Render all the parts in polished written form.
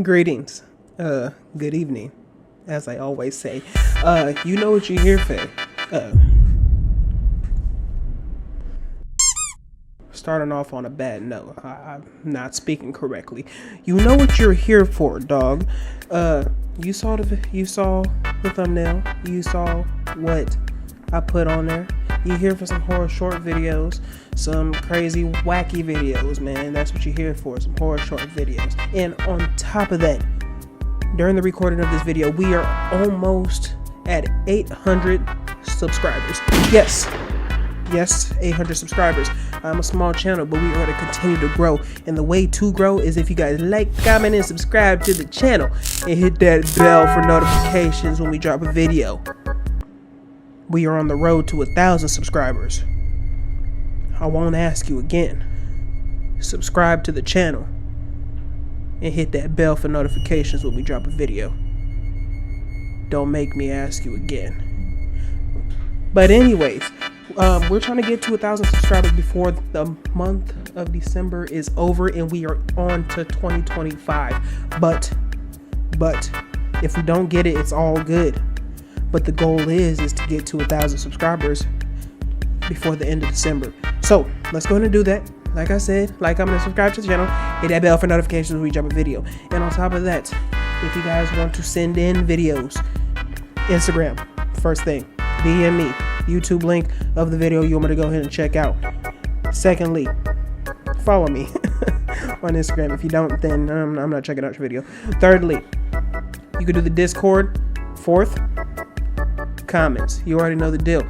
Greetings. Good evening, as I always say. You know what you're here for. Starting off on a bad note. I'm not speaking correctly. You know what you're here for, dog. You saw the thumbnail. You saw what I put on there. You're here for some horror short videos, some crazy wacky videos, man. That's what you're here for, some horror short videos. And on top of that, during the recording of this video, we are almost at 800 subscribers. Yes, 800 subscribers. I'm a small channel, but we are going to continue to grow. And the way to grow is if you guys like, comment, and subscribe to the channel. And hit that bell for notifications when we drop a video. We are on the road to 1,000 subscribers. I won't ask you again. Subscribe to the channel. And hit that bell for notifications when we drop a video. Don't make me ask you again. But anyways, we're trying to get to 1,000 subscribers before the month of December is over, and we are on to 2025. But if we don't get it, it's all good. But the goal is to get to 1,000 subscribers before the end of December. So let's go ahead and do that. Like I said, comment, and subscribe to the channel. Hit that bell for notifications when we drop a video. And on top of that, if you guys want to send in videos, Instagram, first thing, DM me. YouTube link of the video you want me to go ahead and check out. Secondly, follow me on Instagram. If you don't, then I'm not checking out your video. Thirdly, you can do the Discord. Fourth, comments. You already know the deal.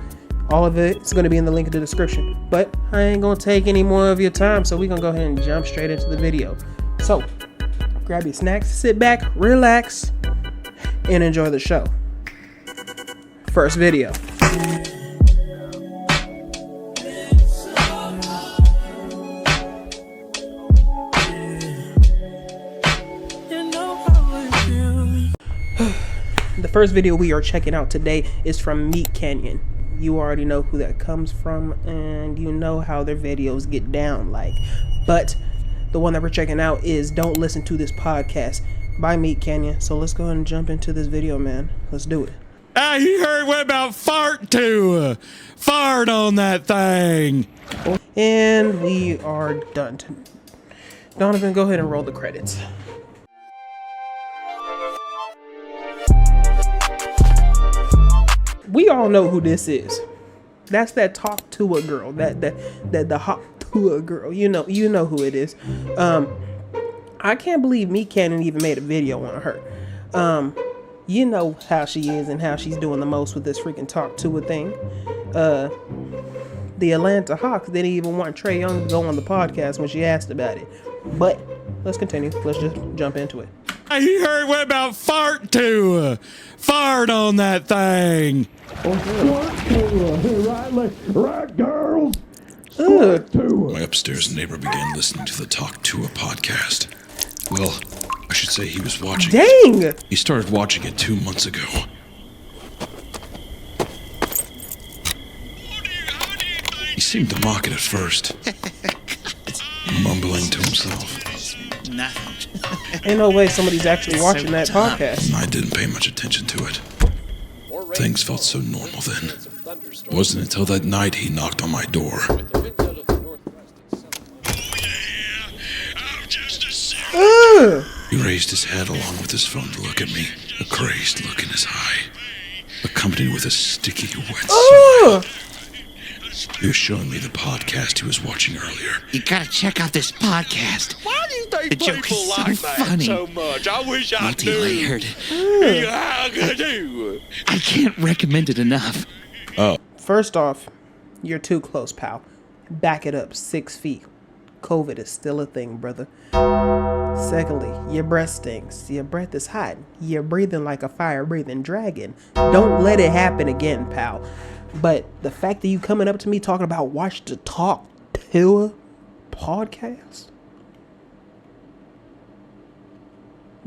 All of it is going to be in the link in the description. But I ain't going to take any more of your time, so we're going to go ahead and jump straight into the video. So, grab your snacks, sit back, relax, and enjoy the show. First video. The first video we are checking out today is from Meat Canyon. You already know who that comes from, and you know how their videos get down like. But the one that we're checking out is Don't Listen to This Podcast by Meat Canyon. So let's go ahead and jump into this video, man. Let's do it. You heard what about fart to? Fart on that thing. And we are done. Donovan, go ahead and roll the credits. We all know who this is. That's that Talk to a girl. That the hot to a girl. You know who it is. I can't believe Meat Canyon even made a video on her. You know how she is and how she's doing the most with this freaking Talk to a thing. The Atlanta Hawks didn't even want Trae Young to go on the podcast when she asked about it. But let's continue. Let's just jump into it. You heard what about fart to? Fart on that thing. Right, girls? My upstairs neighbor began listening to the Talk to a podcast. Well, I should say he was watching Dang! it. He started watching it 2 months ago. He seemed to mock it at first, mumbling to himself. Ain't no way somebody's actually watching that podcast. I didn't pay much attention to it. Things felt so normal then. It wasn't until that night he knocked on my door. He raised his head along with his phone to look at me, a crazed look in his eye, accompanied with a sticky, wet smile. He was showing me the podcast he was watching earlier. You gotta check out this podcast. Why do you think The joke people is so like that funny. so much? I wish I knew. Multi-layered. How could you? I can't recommend it enough. First off, you're too close, pal. Back it up 6 feet. COVID is still a thing, brother. Secondly, your breath stinks. Your breath is hot. You're breathing like a fire-breathing dragon. Don't let it happen again, pal. But the fact that you coming up to me talking about watch the Talk to a podcast?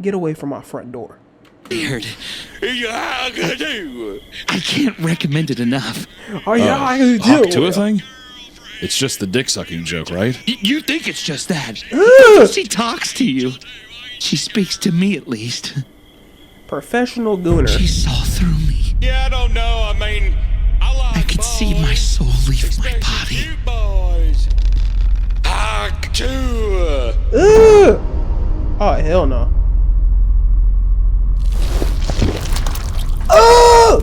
Get away from my front door. Weird. How could you? I can't recommend it enough. Oh, yeah, I do. Talk to a thing? It's just the dick sucking joke, right? You think it's just that. She talks to you. She speaks to me at least. Professional gooner. She saw through me. Yeah, I don't know. I mean, I could see my soul leave my body. You boys. Hawk TUAH. Ugh! Oh, hell no. Oh!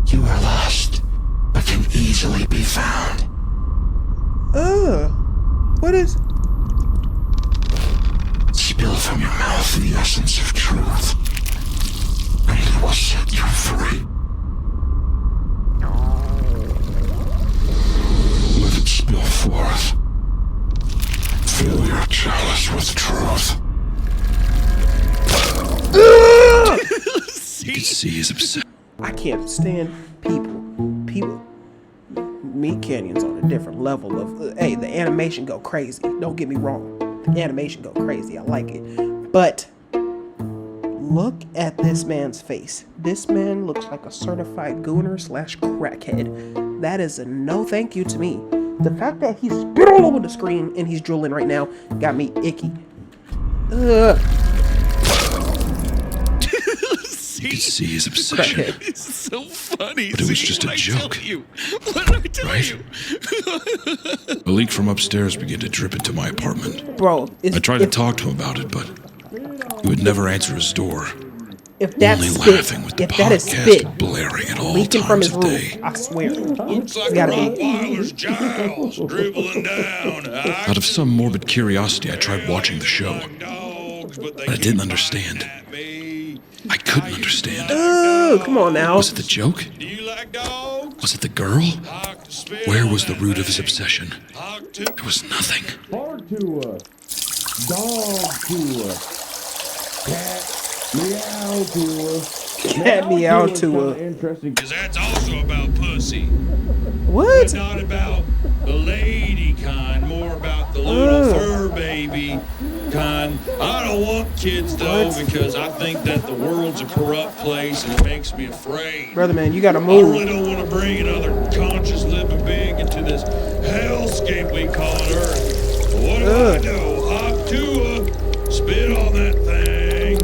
You are lost, but can easily be found. What is... Spill from your mouth the essence of truth, and it will set you free. Let it spill forth. Fill your chalice with truth. You could see his obsession. I can't stand people. Meat Canyon's on a different level of... hey, the animation go crazy. Don't get me wrong. The animation go crazy. I like it. But look at this man's face. This man looks like a certified gooner / crackhead. That is a no thank you to me. The fact that he's spit all over the screen and he's drooling right now got me icky. Ugh. You could see his obsession. Crackhead. It's so funny. But it was See, just a what did I tell joke. you? What did I tell Right? you? A leak from upstairs began to drip into my apartment. Bro, I tried to talk to him about it, but he would never answer his door. if that's Only spit, laughing with the if that is podcast spit blaring at all leaking from times his of room, day. I swear, Looks it's like gotta be. Rottweiler's jowls dribbling down. Out of some morbid curiosity, I tried watching the show. Dogs, but I didn't understand. I couldn't understand. Oh, come on now. Was it the joke? Do you like dogs? Was it the girl? Hawk to spit Where on was the that root of his thing. obsession? Hawk to There was nothing. Hard TUAH, dog TUAH, cat meow TUAH. Cat meow TUAH. Interesting. Cause that's also about pussy. What? Not about the lady kind, more about the little fur baby kind. I don't want kids though because I think that the world's a corrupt place and it makes me afraid. Brother man, you gotta I really move. don't want to bring another conscious living being into this hellscape we call it Earth. But what do I do? Hop TUAH, spit on that thing.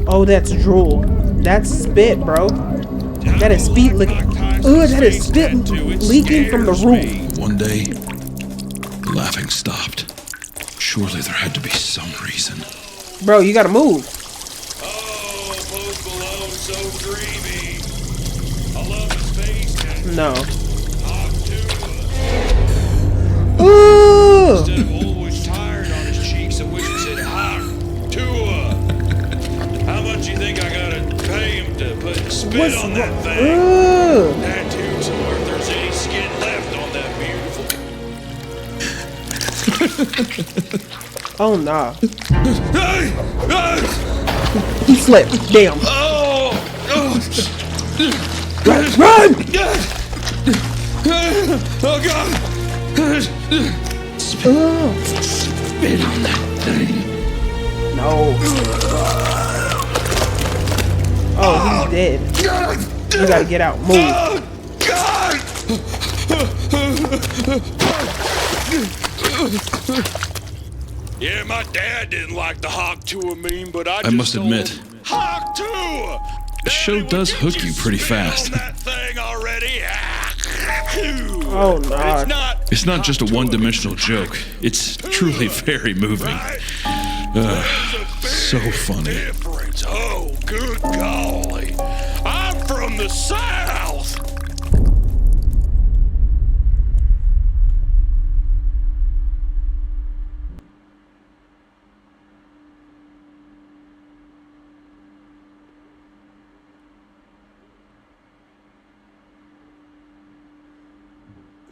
Oh, that's drool. That's spit, bro. That is spit leaking. Ugh, that is spit leaking from the roof. One day, the laughing stopped. Surely there had to be some reason. Bro, you gotta move. Oh, Post Malone, so dreamy. I love his face tattoo. No. Hop TUAH. Ooh. Instead of always tired on his cheeks, I wish he said Hawk TUAH. How much you think I gotta pay him to put spit What's on that wrong? thing? Ugh. Tattoo somewhere if there's any skin left on that beautiful. Oh nah. Hey! Hey! He slipped. Damn. Oh! Run! Oh God! Spit on that thing. No. Oh, he's dead. You gotta get out. Move. Oh God! Yeah, my dad didn't like the Hawk TUAH meme, but I must told admit, him, Hawk TUAH! the show does hook you pretty fast. That thing already. Oh nah. It's not. It's not just a one-dimensional joke. It's truly very moving. Right? So funny. Difference. Oh, good golly! I'm from the South.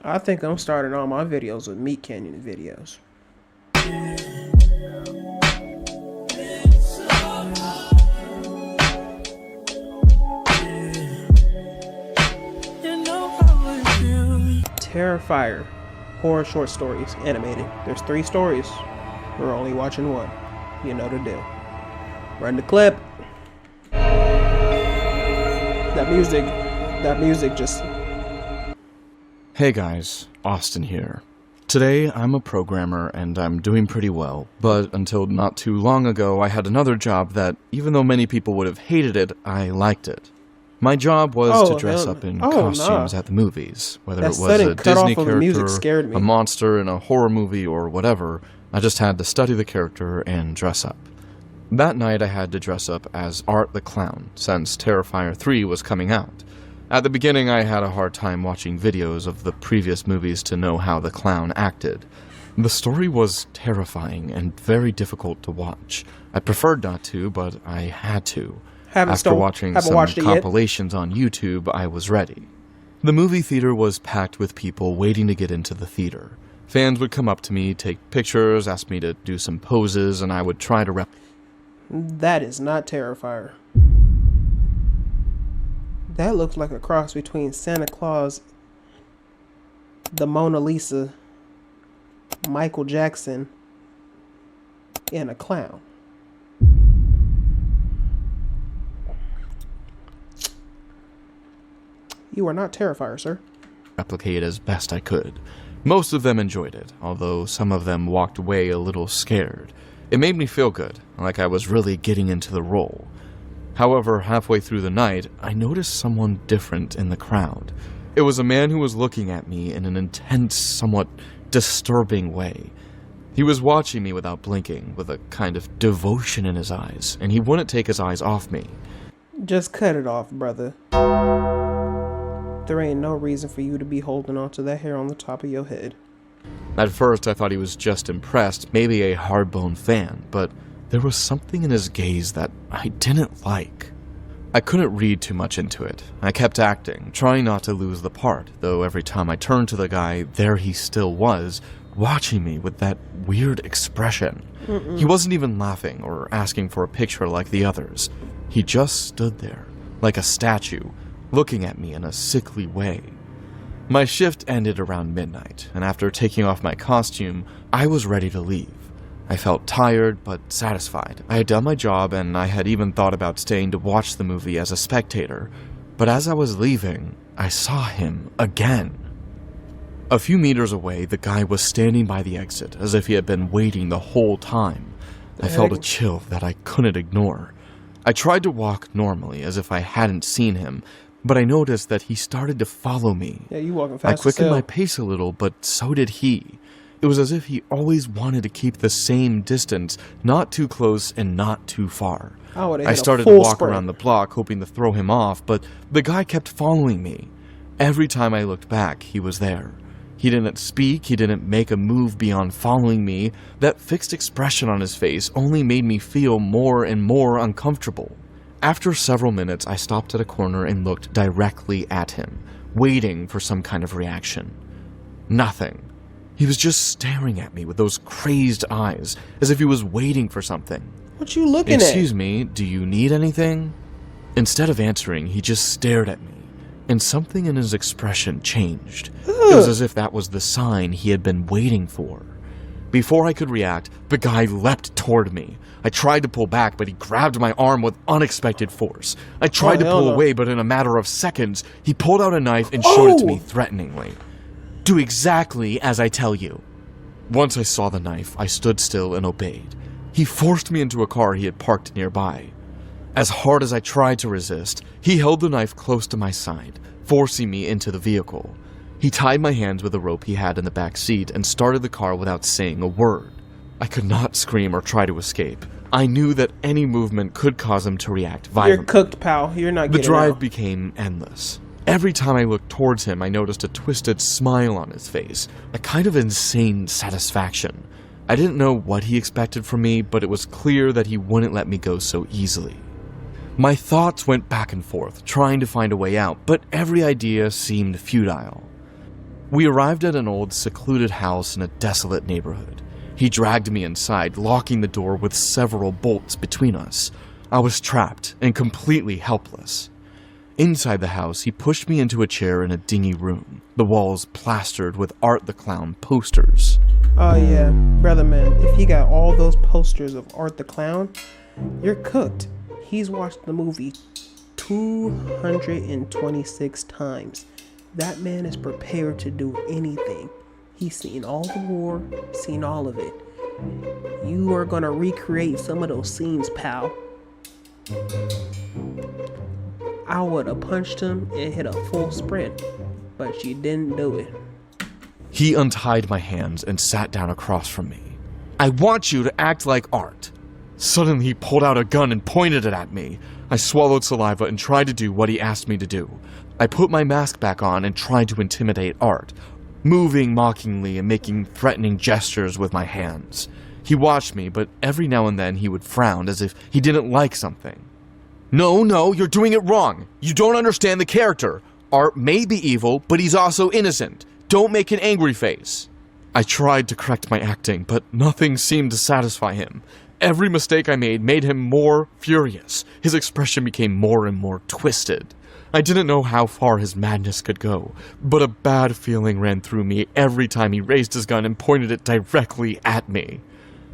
I think I'm starting all my videos with Meat Canyon videos. Terrifier. Horror short stories. Animated. There's 3 stories. We're only watching 1. You know the deal. Run the clip. That music just... Hey guys, Austin here. Today, I'm a programmer and I'm doing pretty well, but until not too long ago, I had another job that, even though many people would have hated it, I liked it. My job was to dress up in costumes at the movies, whether it was a Disney character, a monster in a horror movie, or whatever. I just had to study the character and dress up. That night, I had to dress up as Art the Clown, since Terrifier 3 was coming out. At the beginning, I had a hard time watching videos of the previous movies to know how the clown acted. The story was terrifying and very difficult to watch. I preferred not to, but I had to. After watching some compilations on YouTube, I was ready. The movie theater was packed with people waiting to get into the theater. Fans would come up to me, take pictures, ask me to do some poses, and I would try to That is not Terrifier. That looks like a cross between Santa Claus, the Mona Lisa, Michael Jackson, and a clown. You are not Terrifier, sir. Replicate as best I could. Most of them enjoyed it, although some of them walked away a little scared. It made me feel good, like I was really getting into the role. However, halfway through the night, I noticed someone different in the crowd. It was a man who was looking at me in an intense, somewhat disturbing way. He was watching me without blinking, with a kind of devotion in his eyes, and he wouldn't take his eyes off me. Just cut it off, brother. There ain't no reason for you to be holding on to that hair on the top of your head. At first, I thought he was just impressed, maybe a hard-bone fan, but there was something in his gaze that I didn't like. I couldn't read too much into it. I kept acting, trying not to lose the part, though every time I turned to the guy, there he still was, watching me with that weird expression. He wasn't even laughing or asking for a picture like the others. He just stood there, like a statue, looking at me in a sickly way. My shift ended around midnight, and after taking off my costume, I was ready to leave. I felt tired, but satisfied. I had done my job, and I had even thought about staying to watch the movie as a spectator. But as I was leaving, I saw him again. A few meters away, the guy was standing by the exit, as if he had been waiting the whole time. I felt a chill that I couldn't ignore. I tried to walk normally, as if I hadn't seen him, but I noticed that he started to follow me. Yeah, you walking fast. I quickened my pace a little, but so did he. It was as if he always wanted to keep the same distance, not too close and not too far. I started to walk around the block, hoping to throw him off, but the guy kept following me. Every time I looked back, he was there. He didn't speak, he didn't make a move beyond following me. That fixed expression on his face only made me feel more and more uncomfortable. After several minutes, I stopped at a corner and looked directly at him, waiting for some kind of reaction. Nothing. He was just staring at me with those crazed eyes, as if he was waiting for something. What you looking at? Excuse me, do you need anything? Instead of answering, he just stared at me, and something in his expression changed. It was as if that was the sign he had been waiting for. Before I could react, the guy leapt toward me. I tried to pull back, but he grabbed my arm with unexpected force. I tried to pull away, but in a matter of seconds, he pulled out a knife and showed it to me threateningly. Do exactly as I tell you. Once I saw the knife, I stood still and obeyed. He forced me into a car he had parked nearby. As hard as I tried to resist, he held the knife close to my side, forcing me into the vehicle. He tied my hands with a rope he had in the back seat and started the car without saying a word. I could not scream or try to escape. I knew that any movement could cause him to react violently. You're cooked, pal. You're not getting out. The drive became endless. Every time I looked towards him, I noticed a twisted smile on his face, a kind of insane satisfaction. I didn't know what he expected from me, but it was clear that he wouldn't let me go so easily. My thoughts went back and forth, trying to find a way out, but every idea seemed futile. We arrived at an old, secluded house in a desolate neighborhood. He dragged me inside, locking the door with several bolts between us. I was trapped and completely helpless. Inside the house, he pushed me into a chair in a dingy room, the walls plastered with Art the Clown posters. Oh yeah, brother man, if he got all those posters of Art the Clown, you're cooked. He's watched the movie 226 times. That man is prepared to do anything. He's seen all the war, seen all of it. You are gonna recreate some of those scenes, pal. I would have punched him and hit a full sprint, but you didn't do it. He untied my hands and sat down across from me. I want you to act like Art. Suddenly he pulled out a gun and pointed it at me. I swallowed saliva and tried to do what he asked me to do. I put my mask back on and tried to intimidate Art, moving mockingly and making threatening gestures with my hands. He watched me, but every now and then he would frown as if he didn't like something. No, you're doing it wrong. You don't understand the character. Art may be evil, but he's also innocent. Don't make an angry face. I tried to correct my acting, but nothing seemed to satisfy him. Every mistake I made him more furious. His expression became more and more twisted. I didn't know how far his madness could go, but a bad feeling ran through me every time he raised his gun and pointed it directly at me.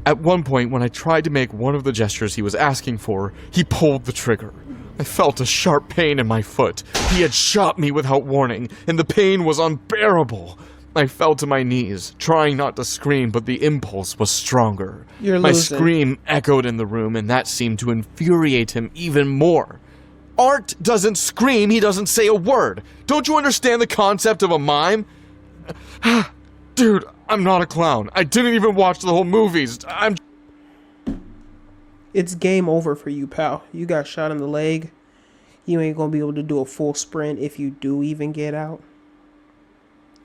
At one point, when I tried to make one of the gestures he was asking for, he pulled the trigger. I felt a sharp pain in my foot. He had shot me without warning, and the pain was unbearable. I fell to my knees, trying not to scream, but the impulse was stronger. My scream echoed in the room, and that seemed to infuriate him even more. Art doesn't scream, he doesn't say a word. Don't you understand the concept of a mime? Dude, I'm not a clown. I didn't even watch the whole movies. It's game over for you, pal. You got shot in the leg. You ain't gonna be able to do a full sprint if you do even get out.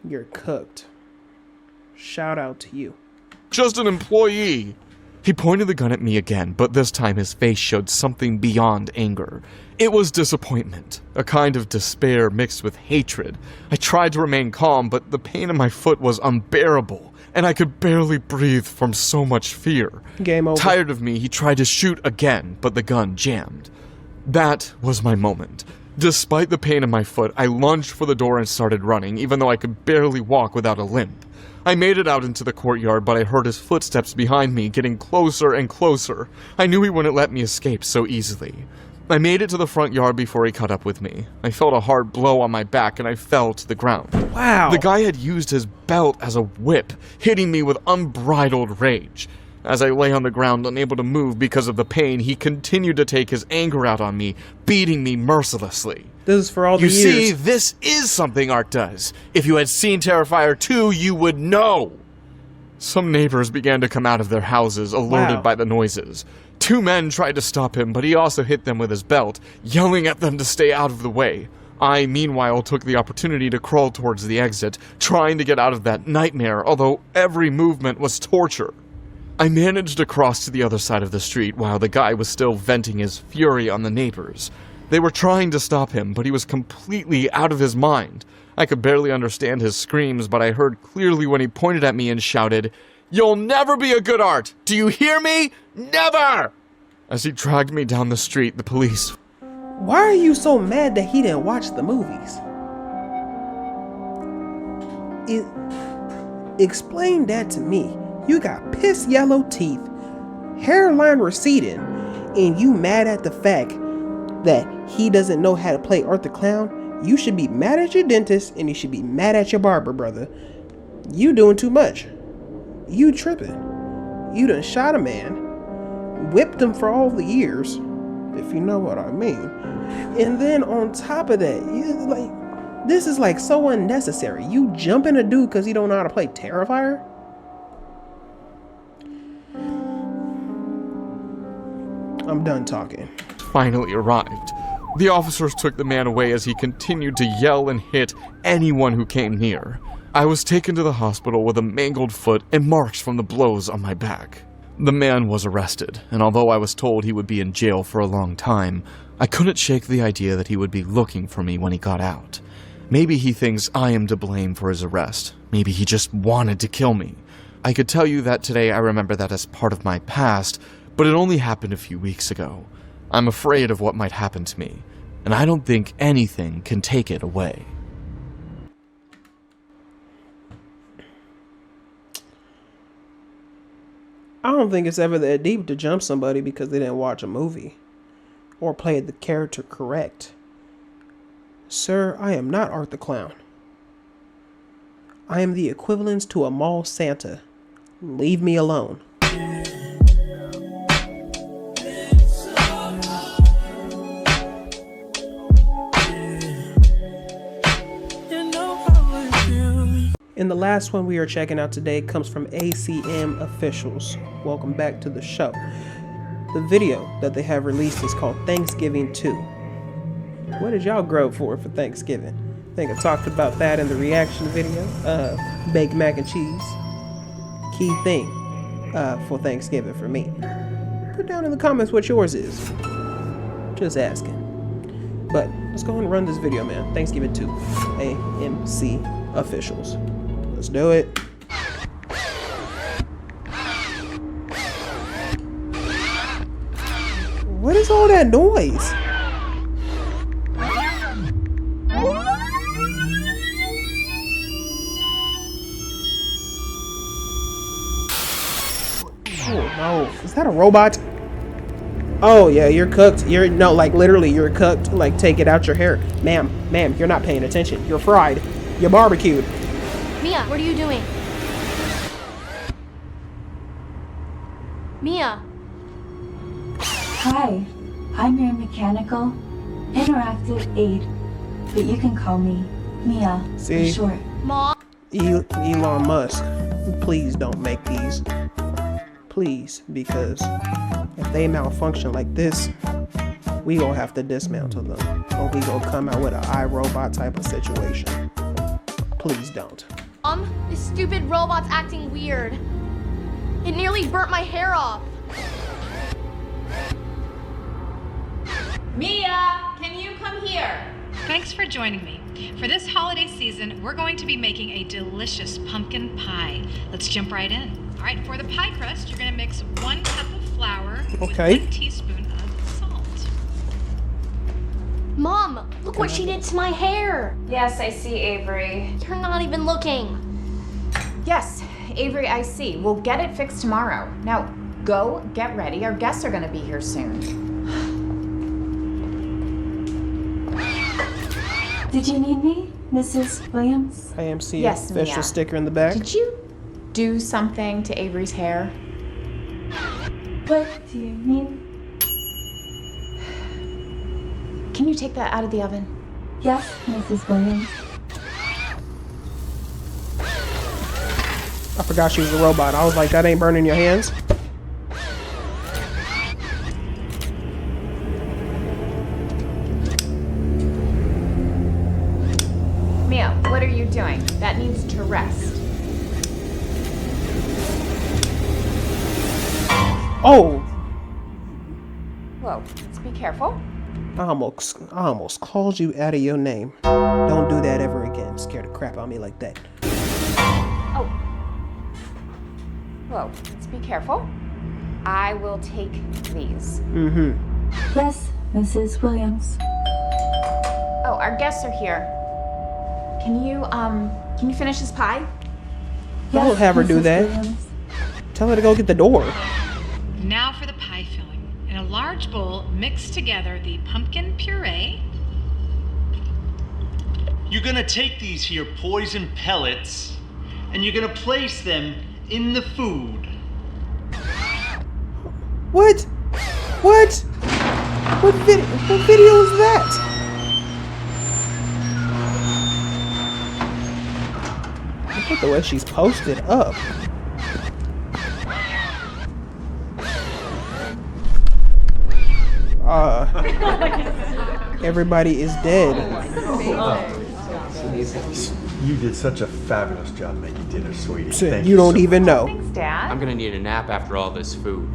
You're cooked. Shout out to you. Just an employee. He pointed the gun at me again, but this time his face showed something beyond anger. It was disappointment, a kind of despair mixed with hatred. I tried to remain calm, but the pain in my foot was unbearable, and I could barely breathe from so much fear. Game over. Tired of me, he tried to shoot again, but the gun jammed. That was my moment. Despite the pain in my foot, I lunged for the door and started running, even though I could barely walk without a limp. I made it out into the courtyard, but I heard his footsteps behind me getting closer and closer. I knew he wouldn't let me escape so easily. I made it to the front yard before he caught up with me. I felt a hard blow on my back and I fell to the ground. Wow. The guy had used his belt as a whip, hitting me with unbridled rage. As I lay on the ground, unable to move because of the pain, he continued to take his anger out on me, beating me mercilessly. This is for all the years. You see, this is something Art does. If you had seen Terrifier 2, you would know. Some neighbors began to come out of their houses, alerted by the noises. Two men tried to stop him, but he also hit them with his belt, yelling at them to stay out of the way. I, meanwhile, took the opportunity to crawl towards the exit, trying to get out of that nightmare, although every movement was torture. I managed to cross to the other side of the street while the guy was still venting his fury on the neighbors. They were trying to stop him, but he was completely out of his mind. I could barely understand his screams, but I heard clearly when he pointed at me and shouted, "You'll never be a good Art! Do you hear me? Never!" As he dragged me down the street, the police... Why are you so mad that he didn't watch the movies? Explain that to me. You got piss yellow teeth, hairline receding, and you mad at the fact that he doesn't know how to play Art the Clown? You should be mad at your dentist and you should be mad at your barber, brother. You doing too much. You tripping. You done shot a man, whipped him for all the years, if you know what I mean. And then on top of that, this is like so unnecessary. You jumping a dude because he don't know how to play Terrifier? I'm done talking. Finally arrived. The officers took the man away as he continued to yell and hit anyone who came near. I was taken to the hospital with a mangled foot and marks from the blows on my back. The man was arrested, and although I was told he would be in jail for a long time, I couldn't shake the idea that he would be looking for me when he got out. Maybe he thinks I am to blame for his arrest. Maybe he just wanted to kill me. I could tell you that today I remember that as part of my past, but it only happened a few weeks ago. I'm afraid of what might happen to me, and I don't think anything can take it away. I don't think it's ever that deep to jump somebody because they didn't watch a movie or play the character correct. Sir, I am not Art the Clown. I am the equivalent to a mall Santa. Leave me alone. And the last one we are checking out today comes from ACM Officials. Welcome back to the show. The video that they have released is called Thanksgiving 2. What did y'all grow for Thanksgiving? I think I talked about that in the reaction video. Baked mac and cheese. Key thing for Thanksgiving for me. Put down in the comments what yours is. Just asking. But let's go ahead and run this video, man. Thanksgiving 2. AMC Officials. Let's do it. What is all that noise? Oh no, is that a robot? Oh yeah, you're cooked. No, like literally you're cooked. Like take it out your hair. Ma'am, you're not paying attention. You're fried. You're barbecued. Mia, what are you doing? Mia. Hi, I'm your mechanical, interactive aide, but you can call me Mia for short. Mom. Elon Musk, please don't make these. Please, because if they malfunction like this, we gonna have to dismantle them. Or we gonna come out with an iRobot type of situation. Please don't. This stupid robot's acting weird. It nearly burnt my hair off. Mia, can you come here? Thanks for joining me. For this holiday season, we're going to be making a delicious pumpkin pie. Let's jump right in. All right, for the pie crust, you're going to mix 1 cup of flour with 1 teaspoon of salt. Mom, look what she did to my hair. Yes, I see, Avery. You're not even looking. Yes, Avery, I see. We'll get it fixed tomorrow. Now, go get ready. Our guests are going to be here soon. Did you need me, Mrs. Williams? AMC Yes, official Mia. sticker in the back. Did you do something to Avery's hair? What do you mean? Can you take that out of the oven? Yes, Mrs. Williams. I forgot she was a robot. I was like, that ain't burning your hands. Mia, what are you doing? That needs to rest. Oh! Whoa, let's be careful. I almost called you out of your name. Don't do that ever again. Scare the crap out of me like that. Oh. Whoa, let's be careful. I will take these. Yes, Mrs. Williams. Oh, our guests are here. Can you finish this pie? Don't Yes, have her do Mrs. that. Williams. Tell her to go get the door. Now for the pie filling. In a large bowl, mix together the pumpkin puree. You're gonna take these here poison pellets and you're gonna place them in the food. What? What? What video is that? Look at the way she's posted up. Everybody is dead. You did such a fabulous job making dinner, sweetie. Thank You don't so even know. Thanks, Dad. I'm gonna need a nap after all this food.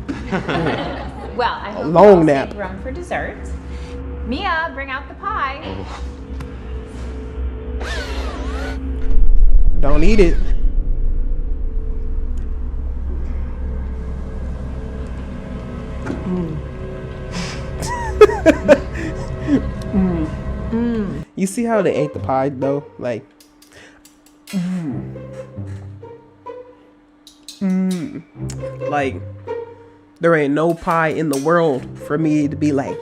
Well, I hope long you all nap. save room for dessert. Mia, bring out the pie. Don't eat it. You see how they ate the pie though? Like, like there ain't no pie in the world for me to be like,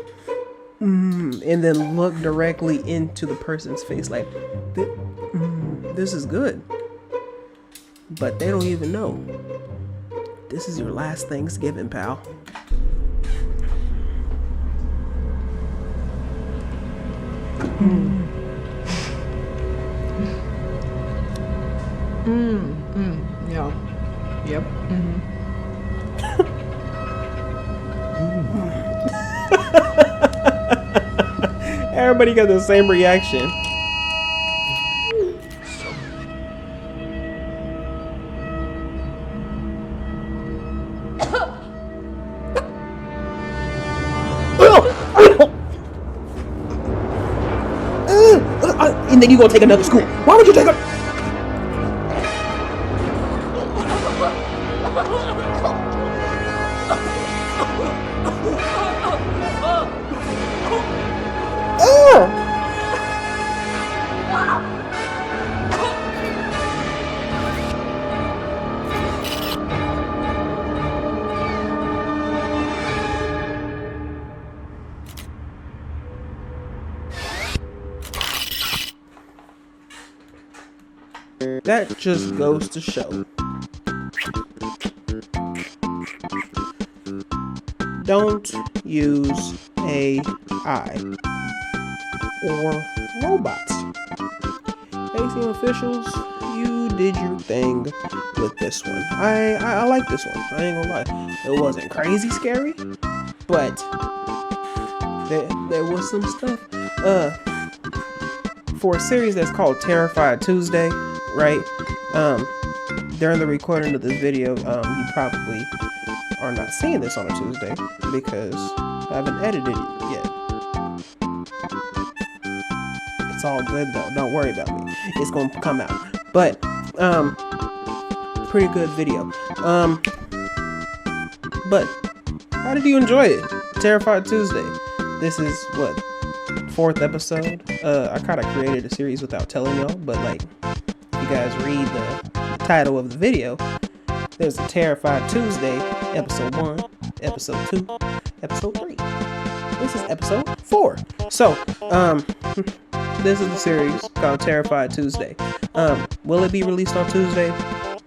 and then look directly into the person's face like, this is good. but they don't even know. This is your last Thanksgiving, pal. Yeah. Yep. Everybody got the same reaction. And then you gonna take another school. Why would you take a... That just goes to show. Don't use AI or robots. ACM officials, you did your thing with this one. I like this one. I ain't gonna lie. It wasn't crazy scary, but there was some stuff. For a series that's called Terrifier Tuesday, right? During the recording of this video, you probably are not seeing this on a Tuesday because I haven't edited it yet. It's all good though. Don't worry about me. It's gonna come out. But pretty good video. But how did you enjoy it? Terrified Tuesday. This is what, 4th episode. I kind of created a series without telling y'all, but like, if you guys read the title of the video, there's a Terrified Tuesday, episode 1, episode 2, episode 3. This is episode 4. So, this is the series called Terrified Tuesday. Will it be released on Tuesday?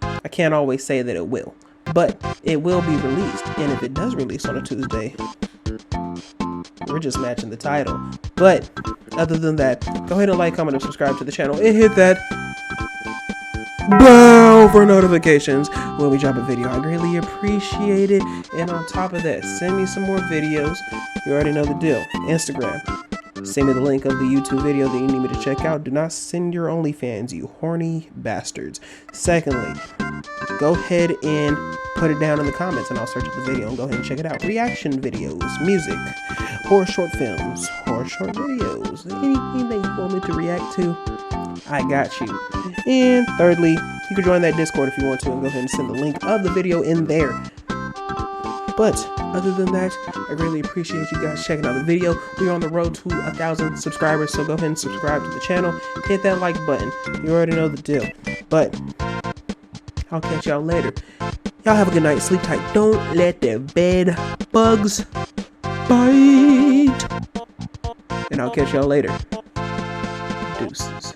I can't always say that it will, but it will be released. And if it does release on a Tuesday, we're just matching the title. But other than that, go ahead and like, comment, and subscribe to the channel, and hit that bell for notifications when we drop a video. I greatly appreciate it. And on top of that, send me some more videos. You already know the deal. Instagram, send me the link of the YouTube video that you need me to check out. Do not send your OnlyFans, you horny bastards. Secondly, go ahead and put it down in the comments and I'll search up the video and go ahead and check it out. Reaction videos, music, horror short films, horror short videos, anything that you want me to react to, I got you. And thirdly, you can join that Discord if you want to and go ahead and send the link of the video in there. But other than that, I greatly appreciate you guys checking out the video. We're on the road to 1,000 subscribers, so go ahead and subscribe to the channel. Hit that like button. You already know the deal. But I'll catch y'all later. Y'all have a good night. Sleep tight. Don't let the bed bugs bite. And I'll catch y'all later. Deuces.